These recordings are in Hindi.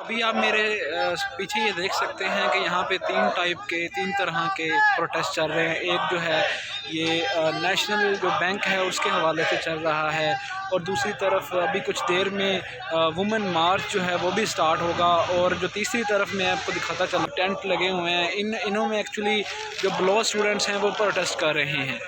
अभी आप मेरे पीछे ये देख सकते हैं कि यहाँ पे तीन तरह के प्रोटेस्ट चल रहे हैं। एक जो है ये नेशनल जो बैंक है उसके हवाले से चल रहा है, और दूसरी तरफ अभी कुछ देर में वुमेन मार्च जो है वो भी स्टार्ट होगा। और जो तीसरी तरफ मैं आपको दिखाता चला, टेंट लगे हुए हैं, इनों में एक्चुअली जो ब्लो स्टूडेंट्स हैं वो प्रोटेस्ट कर रहे हैं।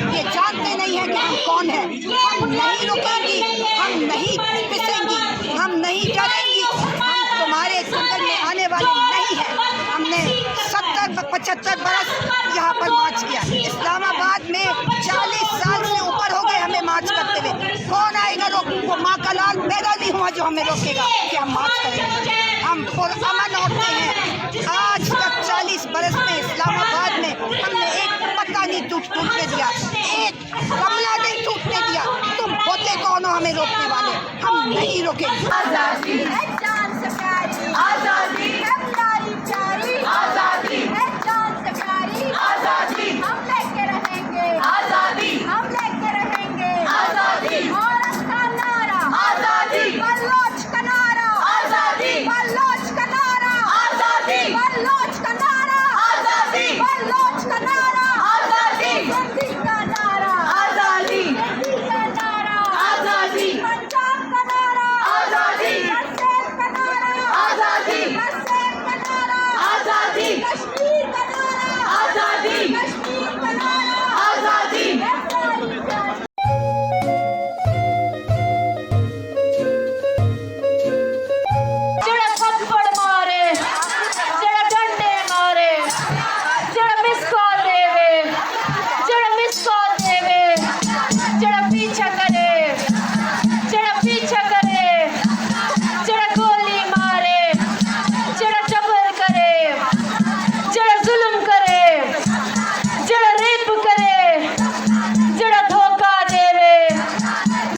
ये जानते नहीं है कि हम कौन है। हम नहीं रुकेंगी, हम नहीं पिसेंगी, हम नहीं डरेंगी। हम तुम्हारे जंगल में आने वाले नहीं हैं। हमने 70-75 बरस यहाँ पर मार्च किया। इस्लामाबाद में 40 साल से ऊपर हो गए हमें मार्च करते हुए। कौन आएगा रोक? वो माँ का लाल पैदा नहीं हुआ जो हमें रोकेगा कि हम मार्च करेंगे। हम पुरअमन होते हैं। आज तक 40 बरस में इस्लामाबाद में हमने एक पत्ता नहीं टूटने दिया, एक गमला नहीं टूटने दिया। तुम होते कौन हो हमें रोकने वाले? हम नहीं रोकेंगे। आजादी है जान से प्यारी, आजादी है प्यारी प्यारी, आजादी है जान से प्यारी, आजादी हम लेके रहेंगे, आजादी हम लेके रहेंगे, आजादी औरत का नारा, आजादी बलोच का नारा, आजादी बलोच का नारा, आजादी बलोच का नारा, आजादी बलोच का नारा, आजादी हिंदी का नारा, आजादी हिंदी का नारा, आजादी पंजाब का नारा, आजादी कश्मीर का नारा, आजादी कश्मीर का नारा, आजादी कश्मीर का नारा, आजादी कश्मीर का नारा, आजादी जड़ा थप्पड़ मारे, जड़ा डंडे मारे, जड़ा मिस कॉल देवे, जड़ा मिस कॉल देवे, जड़ा पीछा करे, जड़ा पीछा करे, जड़ा गोली मारे, जड़ा जबर करे, जड़ा जुल्म करे, जड़ा रेप करे, जड़ा धोखा देवे।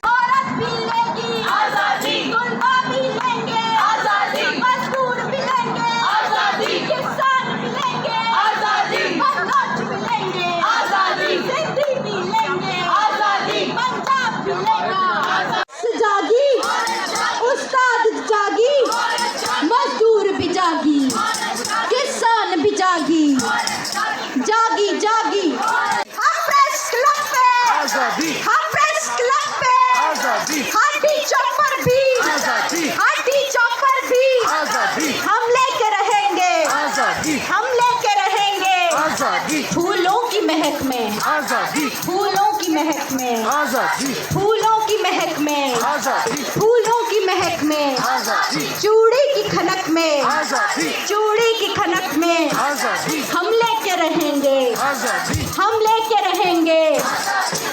औरत भी लेगी आजादी, गुलबा भी लेंगे आजादी, मजदूर भी लेंगे आजादी, किसान भी लेंगे आजादी, बलोच भी लेंगे आजादी, सिंधी भी लेंगे आजादी, पंजाब भी लेगा आजादी। जागी उस्ताद जागी, मजदूर भी जागी, किसान भी जागी, जागी जागी। हम प्रेस क्लब पे आज़ादी, हम प्रेस क्लब पे आज़ादी, हाथी चौपर भी, आज़ादी, हाथी चौपर भी, आज़ादी, हम लेके रहेंगे, आज़ादी, हम लेके रहेंगे। आज़ादी, फूलों की महक में, आज़ादी, फूलों की महक में, आज़ादी, फूलों की महक में, आज़ादी, फूलों की महक में, आज़ादी, चूड़ी की खनक में, आज़ादी, चूड़ी की खनक में, आज़ादी, हम लेके रहेंगे, आज़ादी, हम लेके रहेंगे।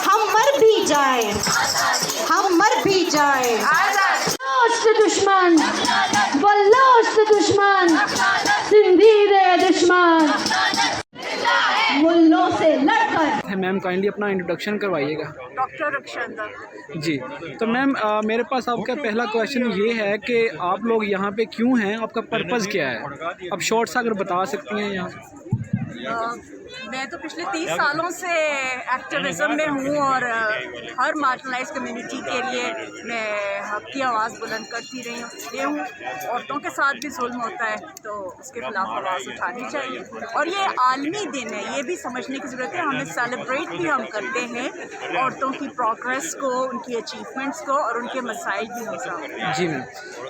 हम मर भी जाएं, हम मर भी जाएं। बलोच दुश्मन, बलोच दुश्मन, सिंधी रे दुश्मन, मुल्लों से लड़कर। मैम काइंडली अपना इंट्रोडक्शन करवाइएगा। डॉक्टर रक्षांदा। जी, तो मैम मेरे पास आपका पहला क्वेश्चन ये है कि आप लोग यहाँ पे क्यों हैं, आपका पर्पज़ क्या है? आप शॉर्ट सा अगर बता सकती हैं यहाँ। मैं तो पिछले 30 सालों से एक्टिविज़म में हूँ और हर मार्जिनलाइज कम्युनिटी के लिए मैं हक की आवाज़ बुलंद करती रही हूँ। औरतों के साथ भी जुल्म होता है तो उसके खिलाफ आवाज़ उठानी चाहिए। और ये आलमी दिन है, ये भी समझने की ज़रूरत है। हमें सेलिब्रेट भी हम करते हैं औरतों की प्रोग्रेस को, उनकी अचीवमेंट्स को और उनके मसाइल भी हम सामने। जी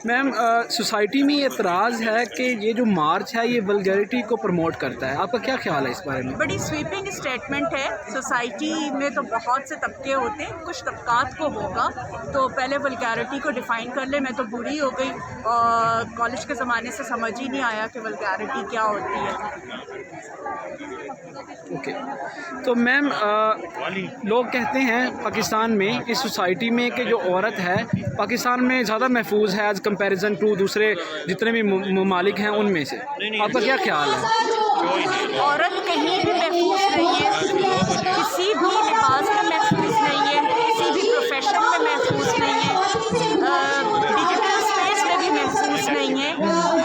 मैम, सोसाइटी में ये एतराज़ है कि ये जो मार्च है ये वल्गैरिटी को प्रमोट करता है, आपका क्या ख्याल है इस बारे में? बड़ी स्वीपिंग स्टेटमेंट है। सोसाइटी में तो बहुत से तबके होते हैं, कुछ तबकात को होगा तो पहले वल्गैरिटी को डिफ़ाइन कर ले। मैं तो बूढ़ी हो गई और कॉलेज के ज़माने से समझ ही नहीं आया कि वल्गैरिटी क्या होती है। ओके तो मैम, लोग कहते हैं पाकिस्तान में, इस सोसाइटी में, कि जो औरत है पाकिस्तान में ज़्यादा महफूज है एज़ कंपैरिजन टू दूसरे जितने भी ममालिक हैं उनमें से, आपका क्या ख्याल है? औरत कहीं भी महफूज नहीं है, किसी भी लिबास में महफूज नहीं है, किसी भी प्रोफेशन में महफूज नहीं है, डिजिटल स्पेस में भी महफूज नहीं है।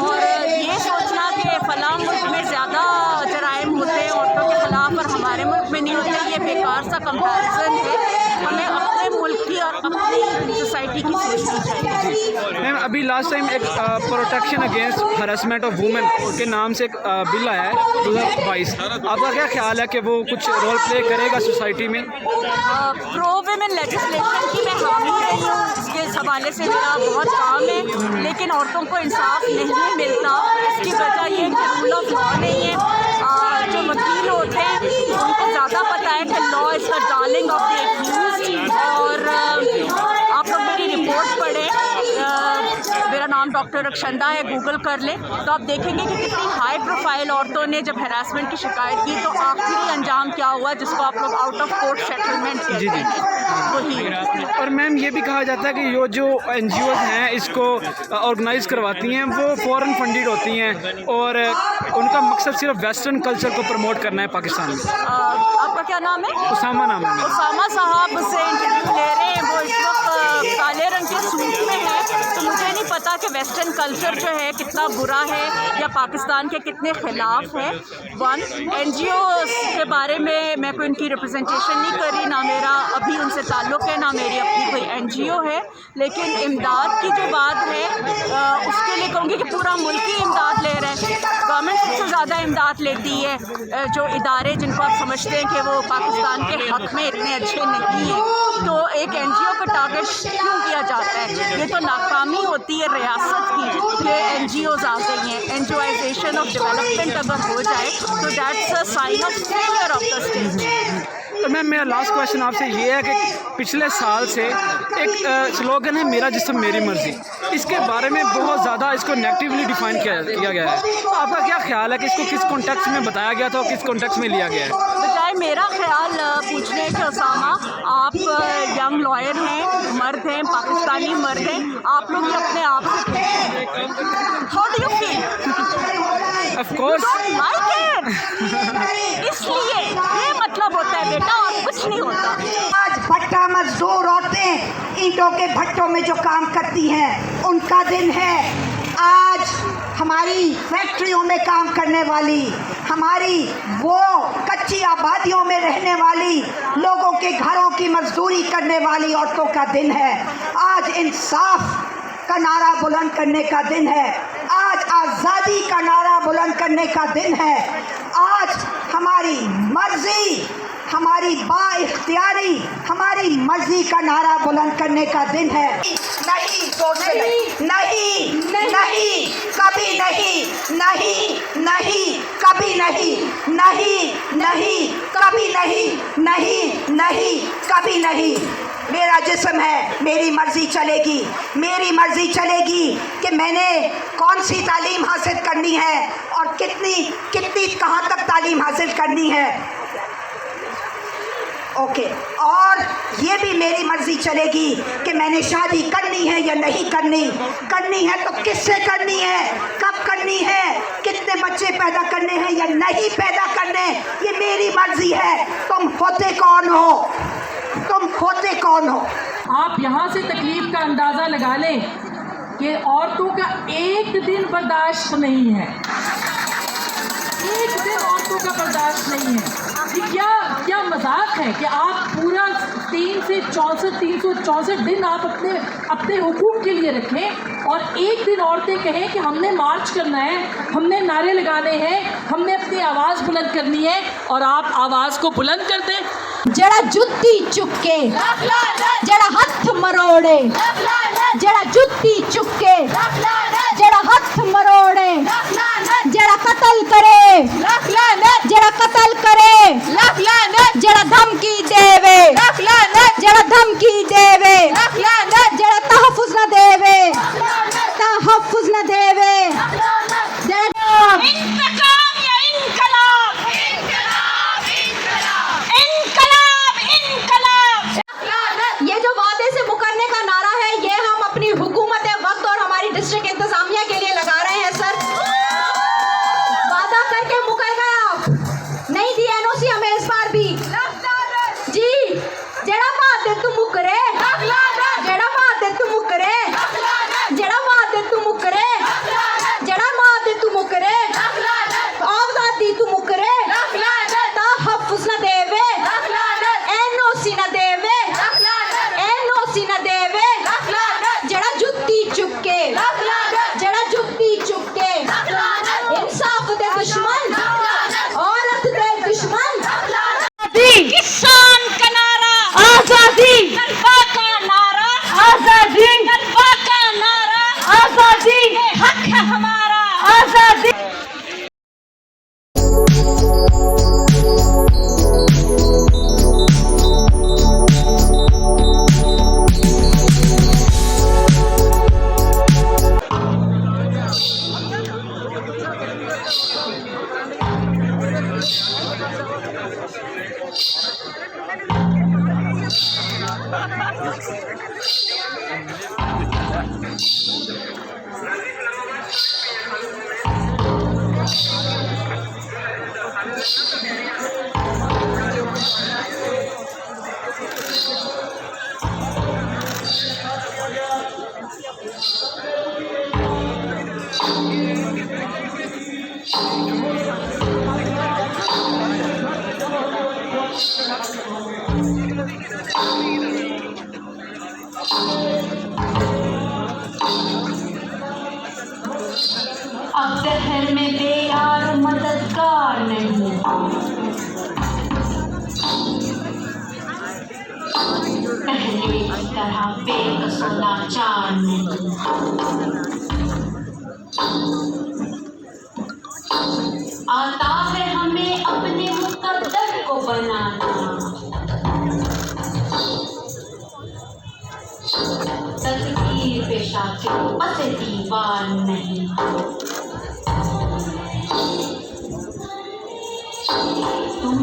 और ये सोचना कि फ़लाँ मुल्क में ज़्यादा जराइम होते हैं औरतों के ख़िलाफ़ और हमारे मुल्क में नहीं होते, ये बेकार सा कंपैरिजन है। हमें अपने मुल्क की और अपनी सोसाइटी की सोचनी चाहिए। मैम, अभी लास्ट टाइम एक protection against harassment of women के नाम से एक बिल आया है 2022, आपका क्या ख्याल है कि वो कुछ रोल प्ले करेगा सोसाइटी में? प्रो वुमेन लेजिस्लेशन की मैं हामी रही हूँ, इसके हवाले से मेरा बहुत काम है, लेकिन औरतों को इंसाफ नहीं मिलता। इसकी वजह ये है कि रूल ऑफ लॉ नहीं है। जो वकील होते हैं उनको ज़्यादा पता है कि law is the darling of the accused. और आप लोग मेरी रिपोर्ट पढ़ें, मेरा नाम डॉक्टर रक्षंदा है, गूगल कर लें तो आप देखेंगे कि कितनी हाई प्रोफाइल औरतों ने जब हैरासमेंट की शिकायत की तो आखिरी अंजाम क्या हुआ, जिसको आप लोग आउट ऑफ कोर्ट सेटलमेंट कहते हैं, वही। और मैम, ये भी कहा जाता है कि ये जो NGOs हैं इसको ऑर्गेनाइज करवाती हैं वो फॉरेन फंडेड होती हैं और उनका मकसद सिर्फ वेस्टर्न कल्चर को प्रमोट करना है पाकिस्तान में। आपका क्या नाम है? उसामा नाम है। उसामा साहब से इंटरव्यू ले रहे हैं, वो इस वक्त काले रंग के सूट में है, तो मुझे नहीं पता कि वेस्टर्न कल्चर जो है कितना बुरा है या पाकिस्तान के कितने ख़िलाफ़ है। NGOs के बारे में मैं कोई उनकी रिप्रेजेंटेशन नहीं कर रही, ना मेरा अभी उनसे ताल्लुक़ है, ना मेरी अपनी कोई NGO है। लेकिन इमदाद की जो बात है उसके लिए कहूँगी कि पूरा मुल्क ही इमदाद ले रहा है। गवर्नमेंट सबसे ज़्यादा इमदाद लेती है, जो इदारे जिनको आप समझते हैं कि वो पाकिस्तान के हक़ में इतने अच्छे नहीं हैं, तो एक NGO को टारगेट क्यों किया जाता है? ये तो नाकामी होती है रियासत की कि NGOs आ गई हैं। NGOization ऑफ डेवलपमेंट अगर हो जाए तो that's a sign of failure of the state. तो मैम, मेरा लास्ट क्वेश्चन आपसे ये है कि पिछले साल से एक स्लोगन है मेरा जिस्म मेरी मर्ज़ी, इसके बारे में बहुत ज़्यादा इसको नेगेटिवली डिफ़ाइन किया गया है, तो आपका क्या ख्याल है कि इसको किस कॉन्टेक्स्ट में बताया गया था और किस कॉन्टेक्स्ट में लिया गया है? बजाय मेरा ख्याल पूछने के उसामा, आप यंग लॉयर हैं, मर्द हैं, पाकिस्तानी मर्द हैं, आप लोग अपने आप से how do you feel? Of course इसलिए ये मतलब होता है बेटा, और कुछ नहीं होता। आज भट्टा मजदूर औरतें ईंटों के भट्टों में जो काम करती हैं उनका दिन है। आज हमारी फैक्ट्रियों में काम करने वाली, हमारी वो कच्ची आबादियों में रहने वाली, लोगों के घरों की मजदूरी करने वाली औरतों का दिन है। आज इंसाफ का नारा बुलंद करने का दिन है, आज आज़ादी का नारा बुलंद करने का दिन है, आज हमारी मर्जी, हमारी बाइख्तियारी, हमारी मर्जी का नारा बुलंद करने का दिन है। नहीं, नहीं, नहीं, कभी नहीं, नहीं, नहीं, कभी नहीं, नहीं, नहीं, कभी नहीं, नहीं, नहीं, कभी नहीं। मेरा जिस्म है, मेरी मर्ज़ी चलेगी, मेरी मर्ज़ी चलेगी कि मैंने कौन सी तालीम हासिल करनी है और कितनी कितनी कहाँ तक तालीम हासिल करनी है। ओके, और ये भी मेरी मर्ज़ी चलेगी कि मैंने शादी करनी है या नहीं करनी, करनी है तो किससे करनी है, कब करनी है, कितने बच्चे पैदा करने हैं या नहीं पैदा करने, ये मेरी मर्ज़ी है। तुम होते कौन हो, तुम होते कौन हो? आप यहाँ से तकलीफ का अंदाज़ा लगा लें कि औरतों का एक दिन बर्दाश्त नहीं है, एक दिन औरतों का बर्दाश्त नहीं है। ये क्या मजाक है कि आप पूरा 364 दिन आप अपने हुकूक के लिए रखें और एक दिन औरतें कहें कि हमने मार्च करना है, हमने नारे लगाने हैं, हमने अपनी आवाज़ बुलंद करनी है, और आप आवाज़ को बुलंद कर दें। जड़ा जुत्ती चुके, जड़ा हथ मरोड़े, जड़ा जुत्ती चुके, जड़ा हथ मरोड़े, जड़ा कत्ल करे, जड़ा कत्ल करे, जड़ा धमकी देवे, जड़ा धमकी देवे, जड़ा तहफ़्फ़ुज़ न देवे, तहफ़्फ़ुज़ न देवे, इंतकाम या इनकलाब, इनकलाब, इनकलाब। ये जो वादे से मुकरने का नारा है, ये हम अपनी हुकूमत वक्त और हमारी डिस्ट्रिक्ट इंतजामिया के लिए लगा रहे हैं। सर, वादा करके मुकर गए आप, नहीं दी एनओसी हमें इस बार भी जी। जड़ा वादे तू मुकरे, जड़ा वादे तू मुकरे, जड़ा वादे तू मुकरे, जड़ा वादे तू मुकरे, आज़ादी तू मुकरे, तहफ़्फ़ुज़ न देवे, एनओसी न देवे, एनओसी न देवे, जड़ा जुत्ती चुके, जड़ा जुत्ती चुके, इंसाफ दे दुश्मन, औरत दे दुश्मन, किसान का नारा आज़ादी, गरबा का नारा आज़ादी, गरबा का नारा आज़ादी, हक है हमारा आज़ादी। अब दहर में बेयार मददगार नहीं, पहले की तरह बेकस और लाचार नहीं। आता है हमें अपने मुकद्दर को बनाना, तकदीर पे शाकिर बस दीवार नहीं। तुम